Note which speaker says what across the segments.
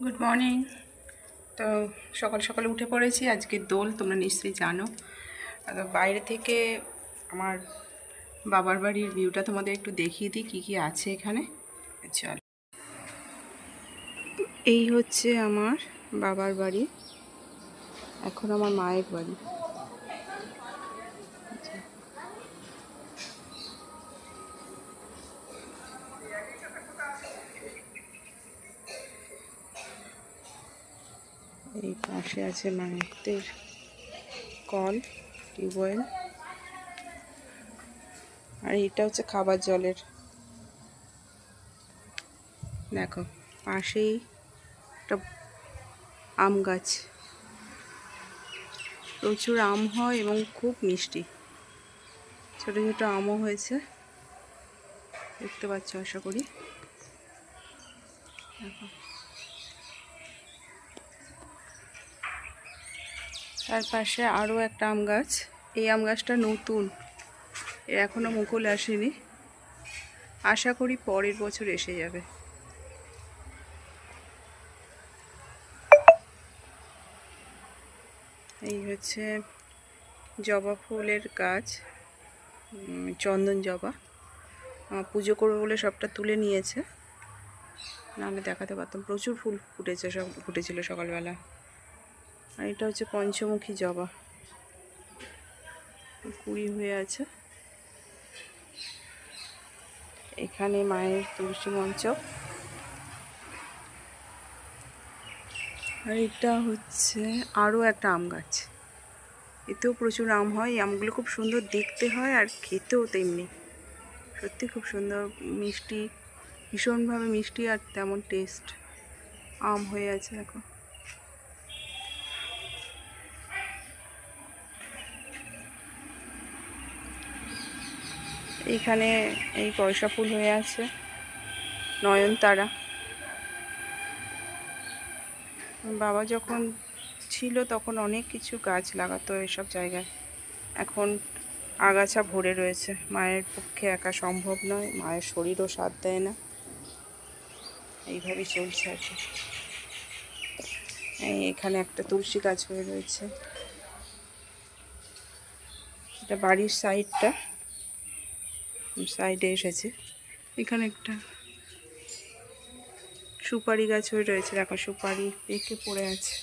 Speaker 1: Good morning. তো সকাল সকালে উঠে পড়েছি। আজকে দোল, তোমরা নিশ্চয়ই জানো। বাইরে থেকে আমার বাবার বাড়ির ভিউটা তোমাদের একটু দেখিয়ে দিই কী কী আছে এখানে। চল, এই হচ্ছে আমার বাবার বাড়ি, এখন আমার মায়ের বাড়ি। এই পাশে আছে মায়ের কল, টিউবওয়েল, আর এটা হচ্ছে খাবার জলের। দেখো পাশেই একটা আম গাছ, প্রচুর আম হয় এবং খুব মিষ্টি। ছোটো ছোটো আমও হয়েছে, দেখতে পাচ্ছ আশা করি। দেখো, তার পাশে আরও একটা আম গাছ। এই আম গাছটা নতুন, এর এখনও মুকুল আসেনি, আশা করি পরের বছর এসে যাবে। এই হচ্ছে জবা ফুলের গাছ, চন্দন জবা। পুজো করবে বলে সবটা তুলে নিয়েছে, নাহলে দেখাতে পারতাম। প্রচুর ফুল ফুটেছিল সকালবেলা। আর এটা হচ্ছে পঞ্চমুখী জবা, কুড়ি হয়ে আছে। এখানে মায়ের তুলসী মঞ্চ। আর এটা হচ্ছে আরও একটা আম গাছ, এতেও প্রচুর আম হয়। এই আমগুলো খুব সুন্দর দেখতে হয় আর খেতেও তেমনি, সত্যি খুব সুন্দর, মিষ্টি, ভীষণভাবে মিষ্টি আর তেমন টেস্ট। আম হয়ে আছে দেখো। এইখানে এই পয়সা ফুল হয়ে আছে, নয়নতারা। বাবা যখন ছিল তখন অনেক কিছু গাছ লাগাতো এসব জায়গায়, এখন আগাছা ভরে রয়েছে। মায়ের পক্ষে একা সম্ভব নয়, মায়ের শরীরও সাথ দেয় না, এইভাবেই চলছে আর কি। এখানে একটা তুলসী গাছ হয়ে রয়েছে, এটা বাড়ির সাইডে এসেছে। এখানে একটা সুপারি গাছ হয়ে রয়েছে, দেখো সুপারি পেকে পড়ে আছে।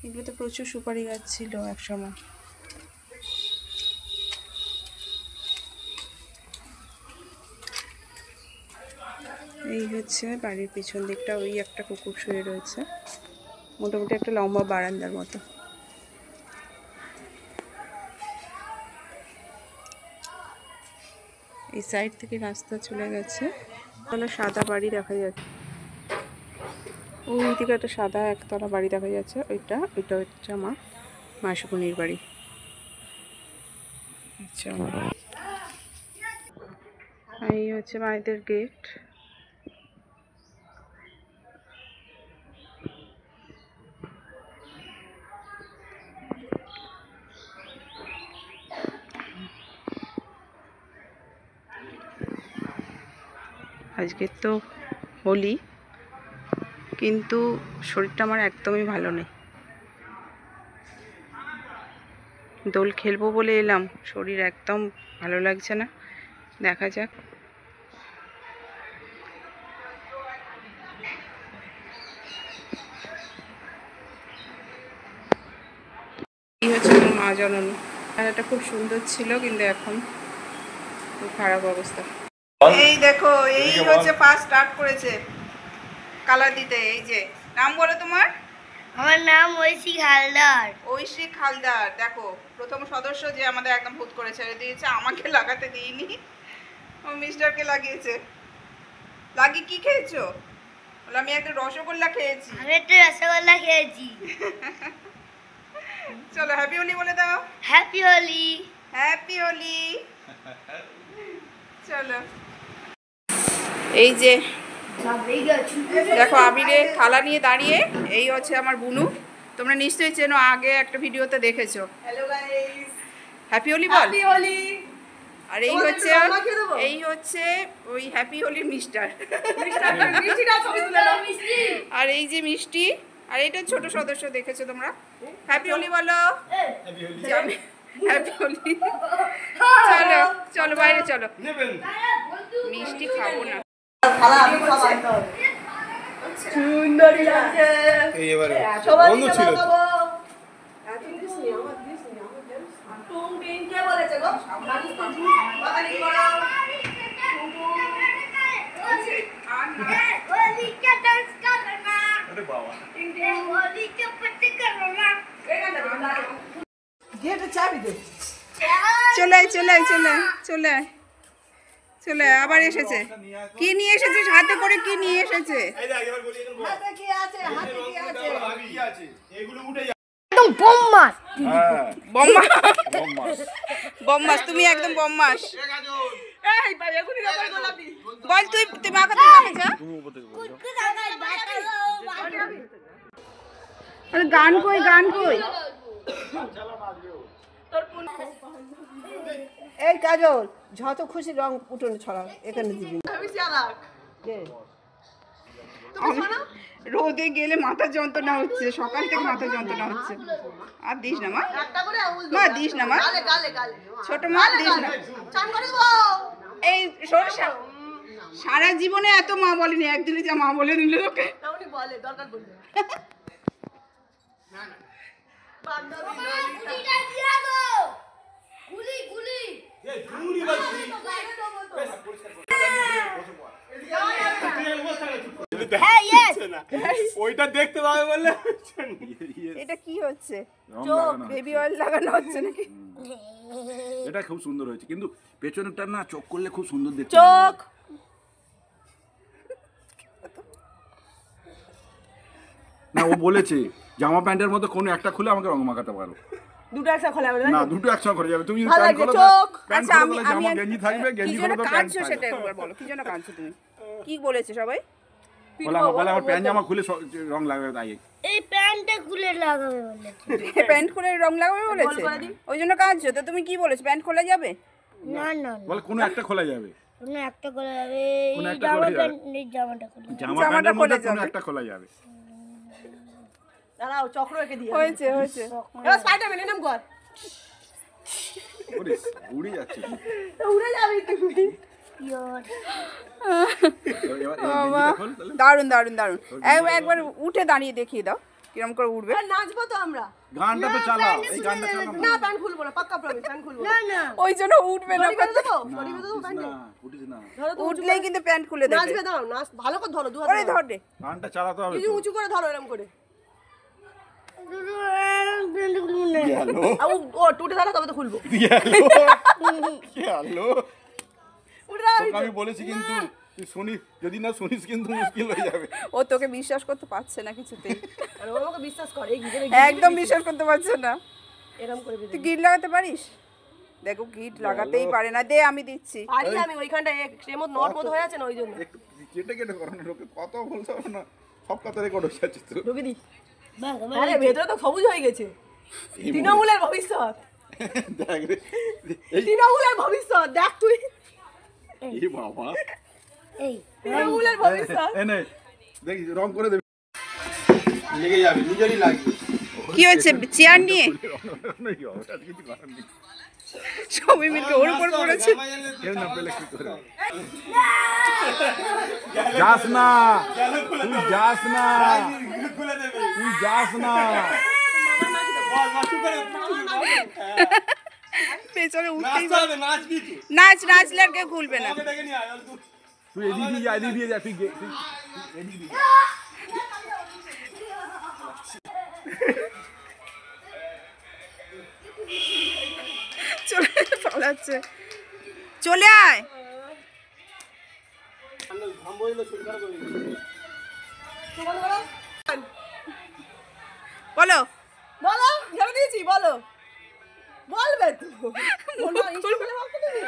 Speaker 1: এগুলোতে প্রচুর সুপারি গাছ ছিল একসময়। এই হচ্ছে বাড়ির পিছন দিকটা, ওই একটা কুকুর শুয়ে রয়েছে, মোটামুটি একটা লম্বা বারান্দার মতো। এই সাইড থেকে রাস্তা চলে গেছে, তাহলে সাদা বাড়ি দেখা যাচ্ছে। ওই দিকে একটা সাদা একতলা বাড়ি দেখা যাচ্ছে, ওইটা হচ্ছে আমার মাসিমণির বাড়ি। আচ্ছা, এই হচ্ছে মায়েদের গেট। আজকে তো হোলি, কিন্তু শরীরটা আমার একদমই ভালো নেই। দোল খেলবো বলে এলাম, শরীর একদম ভালো লাগছে না, দেখা যাক। এই হচ্ছে আমার মা জননী, এটা খুব সুন্দর ছিল কিন্তু এখন খুব খারাপ অবস্থা। এই দেখো, এই হচ্ছে ফার্স্ট স্টার্ট করেছে কালার দিতে। এই যে নাম বলো তোমার?
Speaker 2: আমার নাম ঐশী হালদার।
Speaker 1: ঐশী হালদার। দেখো, প্রথম সদস্য যে আমাদের একদম ভূত করে ছেড়ে দিয়েছে, আমাকে লাগাতে দিইনি, ও মিস্টারকে লাগিয়েছে। লাগিয়ে কি খেয়েছো? বলে আমি একটা রসগোল্লা খেয়েছি।
Speaker 2: আমি একটা রসগোল্লা খেয়েছি।
Speaker 1: চলো হ্যাপি হোলি বলে দাও।
Speaker 2: হ্যাপি হোলি।
Speaker 1: হ্যাপি হোলি। চলো, এই যে দেখো আবিরে থালা নিয়ে দাঁড়িয়ে, এই হচ্ছে আমার বুনু। তোমরা নিশ্চয়ই চেনো, আগে একটা ভিডিওতে দেখেছো। হ্যালো গাইস, হ্যাপি হোলি বল। হ্যাপি হোলি। আর এই হচ্ছে ওই হ্যাপি হোলির মিস্টার। আর এই যে মিষ্টি, আর এটা ছোট সদস্য দেখেছো তোমরা। হ্যাপি হোলি বলো। হ্যাপি হোলি। চলো চলো বাইরে চলো, মিষ্টি খাবো না।
Speaker 3: সুন্দরী লাগছে।
Speaker 4: এই এবারে
Speaker 3: সবাই
Speaker 4: বন্ধু ছিল তো।
Speaker 3: কে বলেছে গো?
Speaker 2: होली का डांस करना,
Speaker 4: আরে বাবা
Speaker 2: होली के पत्ते करना।
Speaker 3: গেটে চাবি দে।
Speaker 1: চলে আয় চলে আয় চলে আয় চলে আয় চলে আয়। আবার এসেছে, কি নিয়ে এসেছে হাতে করে, কি নিয়ে এসেছে?
Speaker 4: এই দেখ এবার বলি এখন বল
Speaker 3: হাতে কি আছে? হাতে কি আছে?
Speaker 4: আগে কি আছে এগুলো উঠে যা।
Speaker 2: एकदम बम्मास।
Speaker 4: হ্যাঁ
Speaker 1: বম্মা
Speaker 4: বম্মাস
Speaker 1: বম্মাস, তুমি একদম বম্মাস।
Speaker 4: এ গাজর
Speaker 3: এই ভাই এখনি ব্যাপার গোলাপি।
Speaker 1: বল তুই মাখাতে পারিস?
Speaker 4: তুমি উপর থেকে বলো
Speaker 1: আরে গান কই, গান কই?
Speaker 3: এই কাজল যত খুশি রং উঠোনে ছড়া, এখানে দিবি না। আমি চালাক। দে।
Speaker 1: রোদে গেলে মাথা যন্ত্রণা হচ্ছে, সকাল থেকে মাথা যন্ত্রণা হচ্ছে। আর দিস না মা,
Speaker 3: একটা করে আউল
Speaker 1: মা দিস না মা,
Speaker 3: গালে গালে গালে।
Speaker 1: ছোট মা দিস না।
Speaker 3: চান করে দেবো।
Speaker 1: এই সারা জীবনে এত মা বলেনি, একদিনে যা মা বলে দিল তোকে।
Speaker 3: উনি বলে দরকার পড়লে। না না। বান্ধবী
Speaker 2: गुली दिया दो। गुली गुली।
Speaker 4: এই জুরি বলছি
Speaker 2: है यस।
Speaker 4: ওইটা দেখতে পাবে বললে
Speaker 1: এটা কি হচ্ছে?
Speaker 5: রং লাগানো
Speaker 1: বেবি অয়েল লাগানো হচ্ছে নাকি?
Speaker 5: এটা খুব সুন্দর হয়েছে, কিন্তু পেছনেরটা না চোখ করলে খুব সুন্দর দেখতে
Speaker 3: চোখ।
Speaker 5: না ও বলেছে জামা প্যান্টের মধ্যে কোনো একটা খুলে আমাকে রং মাখাতে পারো।
Speaker 3: দুটো একসাথে খোলা হবে
Speaker 5: না দুটো একসঙ্গে করে যাবে। তুমি যদি
Speaker 3: ভালো
Speaker 5: প্যান্ট
Speaker 3: লাগছে,
Speaker 5: খোলো
Speaker 3: চোখ।
Speaker 5: প্যান্ট
Speaker 1: আচ্ছা
Speaker 5: খোলো
Speaker 1: আমি
Speaker 5: তাহলে
Speaker 1: আমি
Speaker 5: জামা গেঞ্জি থাকবে,
Speaker 1: কি
Speaker 5: গেঞ্জি
Speaker 1: জন্য
Speaker 5: খোলো তো প্যান্ট
Speaker 1: কাঁদছো সেটা
Speaker 5: থাকবে।
Speaker 1: একবার বলো, কি জন্য কাঁদছো তুমি? কি বলেছে সবাই?
Speaker 5: বলে আমার প্যান্ট জামা খুলে রং লাগাবে তাই।
Speaker 2: এই প্যান্টটা খুলে লাগাবে বলেছে।
Speaker 1: প্যান্ট খুলে রং লাগাবে বলেছে,
Speaker 3: করে দিই।
Speaker 1: ওই জন্য কাঁদছো। তো তুমি কি বলেছো, প্যান্ট খোলা যাবে?
Speaker 2: না না না,
Speaker 5: বলে কোনো একটা খোলা যাবে,
Speaker 2: তুমি একটা করে যাবে।
Speaker 5: কোন
Speaker 2: এই
Speaker 5: একটা
Speaker 2: জামা
Speaker 5: করে যাবে?
Speaker 2: প্যান্ট, এই জামাটা খুলে।
Speaker 5: জামা
Speaker 1: জামাটা
Speaker 5: প্যান্টের মধ্যে
Speaker 1: খোলা
Speaker 5: কোনো
Speaker 1: যাবে।
Speaker 5: একটা খোলা যাবে।
Speaker 3: দাঁড়াও চক্র এঁকে দিয়ে।
Speaker 1: হয়েছে হয়েছে।
Speaker 3: এবার স্পাইডারম্যান এরকম কর।
Speaker 5: ওরে উড়ে যাচ্ছে।
Speaker 3: উড়ে যাবি তুমি।
Speaker 2: ইয়ার
Speaker 5: এবার গেঞ্জিটা খোল তাহলে।
Speaker 1: দারুন দারুন দারুন। একবার উঠে দাঁড়িয়ে দেখিয়ে দাও কিরম করে উঠবে।
Speaker 3: আর নাচবো তো আমরা।
Speaker 5: গানটা তো চালাও, এই গানটা চালাও
Speaker 3: না প্যান্ট খুলবো না, পাক্কা প্রমিস প্যান্ট খুলবো
Speaker 2: না না,
Speaker 1: ওই জন্য উঠবে না।
Speaker 3: সরি বেঁধে দেবো,
Speaker 5: না,
Speaker 3: সরি বেঁধে দেবো
Speaker 5: উঠিস
Speaker 3: প্যান্টে।
Speaker 5: না, উঠিস না।
Speaker 3: ধরো তো উঁচু
Speaker 1: উঠলেই
Speaker 3: করে।
Speaker 1: কিন্তু প্যান্ট খুলে দেবে।
Speaker 3: নাচবে দাও, নাচ ভালো করে ধরো, দু হাত
Speaker 1: ওরে ধর দে।
Speaker 5: গানটা চালাতে হবে
Speaker 3: যদি
Speaker 5: তো।
Speaker 3: উঁচু করে ধরো এরকম করে।
Speaker 2: প্যান্ট খুলবো না।
Speaker 5: গেলো
Speaker 3: আর ও টুটে দাঁড়া তবে তো খুলবো।
Speaker 5: গেলো।
Speaker 3: উঠে দাঁড়া।
Speaker 5: তোকে আমি বলেছি কিন্তু তুই শুনিস, যদি না শুনিস কিন্তু মুশকিল হয়ে যাবে।
Speaker 1: ও তোকে বিশ্বাস করতে পারছে না কিছুতেই,
Speaker 3: আর ও আমাকে বিশ্বাস করে, এই গিটারে
Speaker 1: একদম বিশ্বাস করতে পারছে না।
Speaker 3: এরকম করে বেঁধে
Speaker 1: তুই গিট লাগাতে পারিস? দেখো গিট লাগাতেই পারে না। দে আমি দিচ্ছি।
Speaker 3: পারি আমি ওইখানটা এর মধ্যে নট মত হয়ে আছে না ওই জন্য।
Speaker 5: একটু কেটে কেটে করো না, লোকে কত বলতে হবে না, সব কথা রেকর্ড হয়ে যাচ্ছে তো।
Speaker 3: ঢুকে দি।
Speaker 2: বাহ,
Speaker 3: আরে ভেতরে তো সবুজ হয়ে গেছে।
Speaker 5: এই
Speaker 3: তৃণমূলের ভবিষ্যৎ,
Speaker 5: দেখ রে, এই
Speaker 3: তৃণমূলের ভবিষ্যৎ দেখ তুই,
Speaker 5: এই বাবা
Speaker 2: এই
Speaker 3: তৃণমূলের ভবিষ্যৎ।
Speaker 5: এনে দেখ রং করে দেবে, লেগে যাবে, নিজেরই লাগবে।
Speaker 1: কি হচ্ছে চেয়ার নিয়ে?
Speaker 5: নাকি ওটা কিছু করার নেই,
Speaker 1: সবাই মিলে ওর উপর পড়েছে।
Speaker 5: কেউ না পেলে কি করে। যাস না, তুই যাস না,
Speaker 4: খুলে দেবে
Speaker 5: তুই যাস না।
Speaker 4: বল মাছু করে
Speaker 1: পেছনে উঠতেই
Speaker 4: নাচতে হবে, নাচবি তুই
Speaker 1: নাচ নাচলে আর কেউ খুলবে না।
Speaker 4: আমাকে ডেকে নিয়ে আয় অল্প।
Speaker 5: তুই এদিক দিয়ে যা, এদিক দিয়ে যা, তুই এদিক দিয়ে যা।
Speaker 1: চলে পালাচ্ছে, চলে আয়। বলো
Speaker 3: বলো, ঝেড়ে দিয়েছি, বলো। বলবে তো। বলবো, ইস্কুলে ভাবছো তুমি?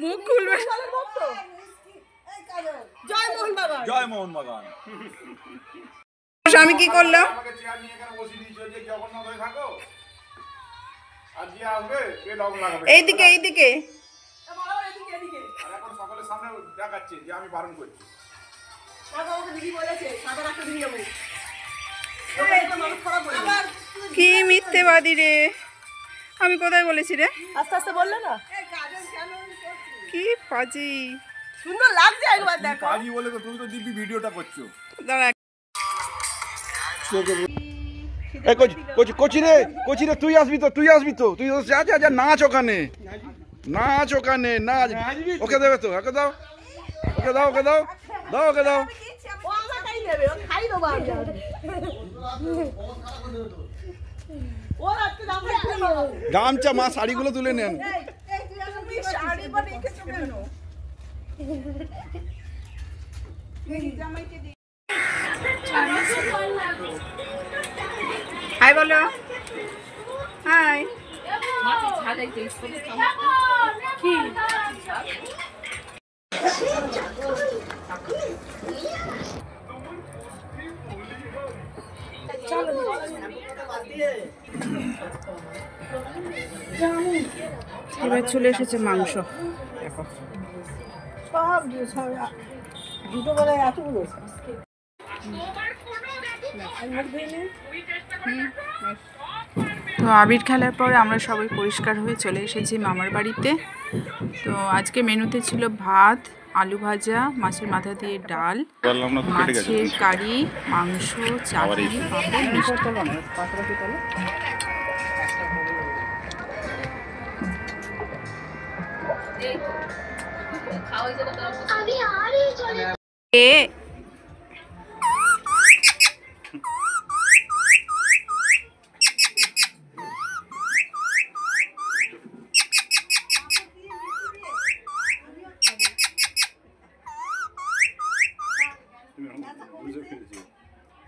Speaker 1: মুখ খুলবে।
Speaker 3: সালের ভক্ত। জয় মোহন বাগান।
Speaker 5: জয় মোহন বাগান।
Speaker 1: আমি কি করলাম?
Speaker 5: আমাকে চেয়ার নিয়ে এখানে বসিয়ে দিয়েছো যে জগন্নাথ হয়ে থাকো। আর যে আসবে সে লগ লাগাবে।
Speaker 1: এইদিকে এইদিকে
Speaker 3: বাবা এদিকে এদিকে
Speaker 5: আর এখন সকলের সামনে দেখাচ্ছে যে আমি বারণ করছি।
Speaker 3: বাবা ওকে দিদি বলেছে সাদা একটা দিয়ে যাবো এটা মানুষ খারাপ বলে আবার
Speaker 1: কি মিথ্যেবাদী রে, আমি কোথায় বলেছি রে?
Speaker 3: আস্তে আস্তে বললে না
Speaker 1: কি পাজি।
Speaker 3: সুন্দর লাগছে একবার দেখো
Speaker 5: কাজী বলে তো তুমি তো দিব্যি ভিডিওটা করছো।
Speaker 1: দাঁড়া,
Speaker 5: এই কোচি রে তুই আসবি তো তুই যা যা যা নাচ ওখানে নাচ ওকে দেবে তো ওকে দাও দাও
Speaker 3: ও আমারটাই নেবে ও খাই দেবো আমি ও রাতে দাম
Speaker 5: গামছা মা শাড়িগুলো তুলে নেন।
Speaker 3: শাড়ি বা রেখেছো কেন
Speaker 1: হাই বলো, হাই। এবার চলে এসেছে মাংস। দেখো
Speaker 3: সব দুটো বেলায় এতগুলো
Speaker 1: তো আবির খেলার পর আমরা সবাই পরিষ্কার হয়ে চলে এসেছি মামার বাড়িতে। তো আজকে মেনুতে ছিল ভাত, আলু ভাজা, মাছের মাথা দিয়ে ডাল, মাছের কারি, মাংস, চাটনি, পাঁপড়, মিষ্টি। এ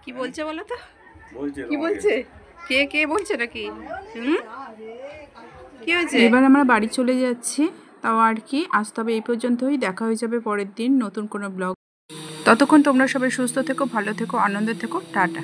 Speaker 1: কি বলছে বলো তো, কি বলছে, কে বলছে নাকি? কি হয়েছে? এবার আমরা বাড়ি চলে যাচ্ছি। তাও আর কি, আজ তবে এই পর্যন্তই। দেখা হয়ে যাবে পরের দিন নতুন কোনো ব্লগ। ততক্ষণ তোমরা সবাই সুস্থ থেকো, ভালো থেকো, আনন্দে থেকো। টাটা।